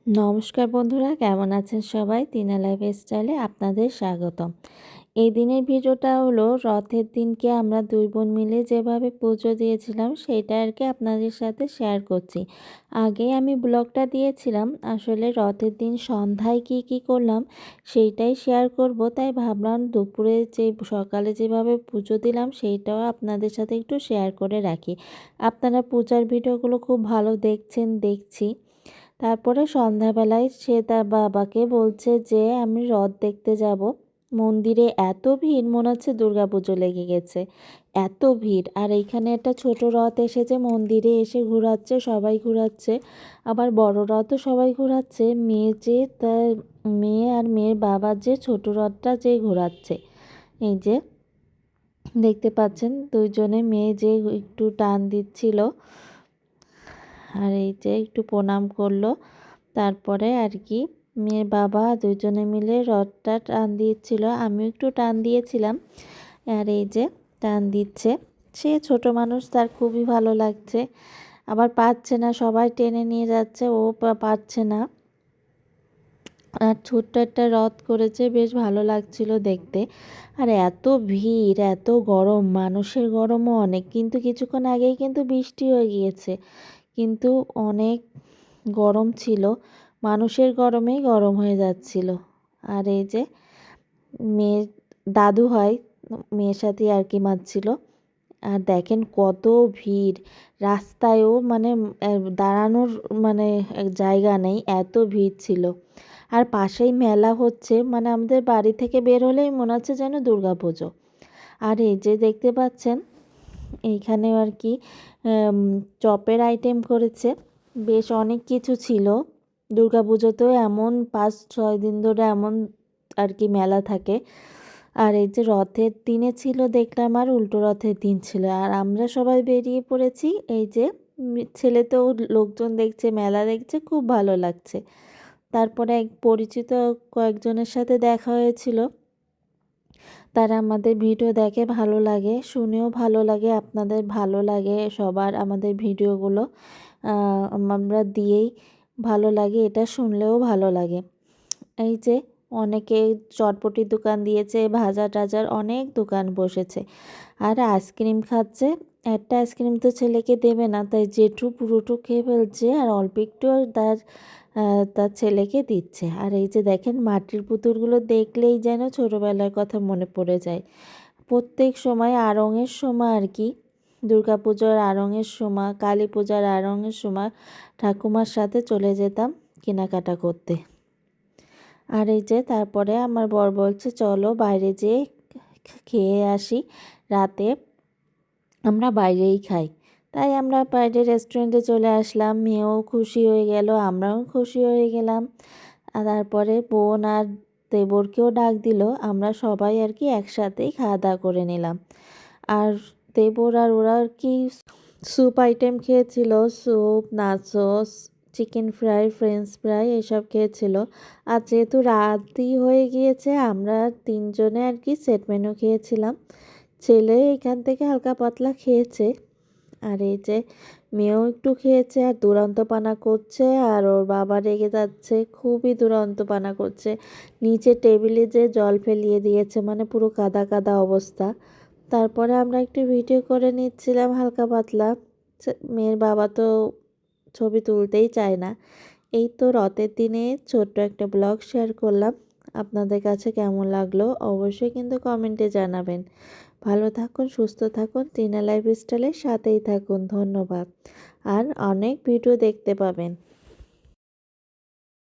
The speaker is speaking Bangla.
নমস্কার বন্ধুরা, কেমন আছেন সবাই? টিনা লাইফস্টাইলে আপনাদের স্বাগতম। এই দিনের ভিডিওটা হলো রথের দিনকে আমরা দুই বোন মিলে যেভাবে পুজো দিয়েছিলাম সেইটা আর কি আপনাদের সাথে শেয়ার করছি। আগে আমি ব্লগটা দিয়েছিলাম, আসলে রথের দিন সন্ধ্যায় কি করলাম সেইটাই শেয়ার করব, তাই ভাবলাম দুপুরে সকালে যেভাবে পুজো দিলাম সেইটাও আপনাদের সাথে একটু শেয়ার করে রাখি। আপনারা পূজার ভিডিওগুলো খুব ভালো দেখছেন দেখছি। তারপরে সন্ধ্যাবেলায় সে তার বাবাকে বলছে যে আমি রথ দেখতে যাব। মন্দিরে এত ভিড়, মনে হচ্ছে দুর্গাপুজো লেগে গেছে, এত ভিড়। আর এইখানে একটা ছোট রথ এসেছে, মন্দিরে এসে ঘোরাচ্ছে, সবাই ঘোরাচ্ছে, আবার বড় রথও সবাই ঘোরাচ্ছে। মেয়ে আর মেয়ের বাবা যে ছোট রথটা যে ঘোরাচ্ছে, এই যে দেখতে পাচ্ছেন দুইজনে, মেয়ে যে একটু টান দিচ্ছিল আর এই যে একটু প্রণাম করলো। তারপরে আর কি মেয়ের বাবা দুজনে মিলে রথটা টান দিচ্ছিল, আমিও একটু টান দিয়েছিলাম। আর এই যে টান দিচ্ছে, সে ছোট মানুষ, তার খুবই ভালো লাগছে। আবার পারছে না, সবাই টেনে নিয়ে যাচ্ছে, ও পারছে না। আর ছোট্ট একটা রথ করেছে, বেশ ভালো লাগছিল দেখতে। আর এত ভিড়, এত গরম, মানুষের গরমও অনেক, কিন্তু কিছুক্ষণ আগেই কিন্তু বৃষ্টি হয়ে গিয়েছে, কিন্তু অনেক গরম ছিল, মানুষের গরমেই গরম হয়ে যাচ্ছিল। আর এই যে মেয়ের দাদু হয়, মেয়ের সাথে আর কি মারছিল। আর দেখেন কত ভিড়, রাস্তায়ও মানে দাঁড়ানোর মানে জায়গা নেই, এত ভিড় ছিল। আর পাশেই মেলা হচ্ছে, মানে আমাদের বাড়ি থেকে বের হলেই মনে হচ্ছে যেন দুর্গাপুজো। আর এই যে দেখতে পাচ্ছেন এইখানেও আর কি চপের আইটেম করেছে, বেশ অনেক কিছু ছিল। দুর্গাপুজোতেও এমন 5-6 দিন ধরে এমন আর কি মেলা থাকে। আর এই যে রথের দিনে ছিল দেখলাম, আর উল্টো রথের দিন ছিল, আর আমরা সবাই বেরিয়ে পড়েছি। এই যে ছেলে তো লোকজন দেখছে, মেলা দেখছে, খুব ভালো লাগছে। তারপরে এক পরিচিত কয়েকজনের সাথে দেখা হয়েছিল, তারা আমাদের ভিডিও দেখে, ভালো লাগে, শুনেও ভালো লাগে, আপনাদের ভালো লাগে সবার আমাদের ভিডিওগুলো আমরা দিয়েই ভালো লাগে, এটা শুনলেও ভালো লাগে। এই যে অনেকে চটপটির দোকান দিয়েছে, ভাজা টাজার অনেক দোকান বসেছে, আর আইসক্রিম খাচ্ছে। একটা আইসক্রিম তো ছেলেকে দেবে না, তাই জেঠু পুরোটুকু খেয়ে ফেলছে, আর অল্প একটু তার ছেলেকে দিচ্ছে। আর এই যে দেখেন মাটির পুতুলগুলো দেখলেই যেন ছোটোবেলার কথা মনে পড়ে যায়। প্রত্যেক সময় আড়ংয়ের সময় আর কি, দুর্গাপুজোর আড়ংয়ের সময়, কালী পূজার আড়ংয়ের সময় ঠাকুমার সাথে চলে যেতাম কেনাকাটা করতে। আর এই যে তারপরে আমার বর বলছে চলো বাইরে যেয়ে খেয়ে আসি, রাতে আমরা বাইরেই খাই। তাই আমরা বাইরে রেস্টুরেন্টে চলে আসলাম, মেয়েও খুশি হয়ে গেল, আমরাও খুশি হয়ে গেলাম। আর তারপরে বোন আর দেবরকেও ডাক দিল, আমরা সবাই আর কি একসাথেই খাওয়া দাওয়া করে নিলাম। আর দেবর আর ওরা আর কি স্যুপ আইটেম খেয়েছিল, soup, nachos, chicken fry, French fry এসব খেয়েছিল। আর যেহেতু রাতই হয়ে গিয়েছে, আমরা তিনজনে আর কি সেট মেনু খেয়েছিলাম। ছেলে এখান থেকে হালকা পাতলা খেয়েছে, আর এই যে মেয়েও একটু খেয়েছে, আর দুরন্ত পানা করছে, আর ওর বাবা রেগে যাচ্ছে, খুবই দুরন্ত পানা করছে। নিচে টেবিলে যে জল ফেলিয়ে দিয়েছে, মানে পুরো কাদা কাদা অবস্থা। তারপরে আমরা একটু ভিডিও করে নিচ্ছিলাম হালকা পাতলা। মেয়ের বাবা তো ছবি তুলতেই চায় না। এই তো রথের দিনে ছোট্ট একটা ব্লগ শেয়ার করলাম, আপনাদের কাছে কেমন লাগলো অবশ্যই কিন্তু কমেন্টে জানাবেন। ভালো থাকুন, সুস্থ থাকুন, টিনা লাইফস্টাইলের সাথেই থাকুন। ধন্যবাদ। আর অনেক ভিডিও দেখতে পাবেন।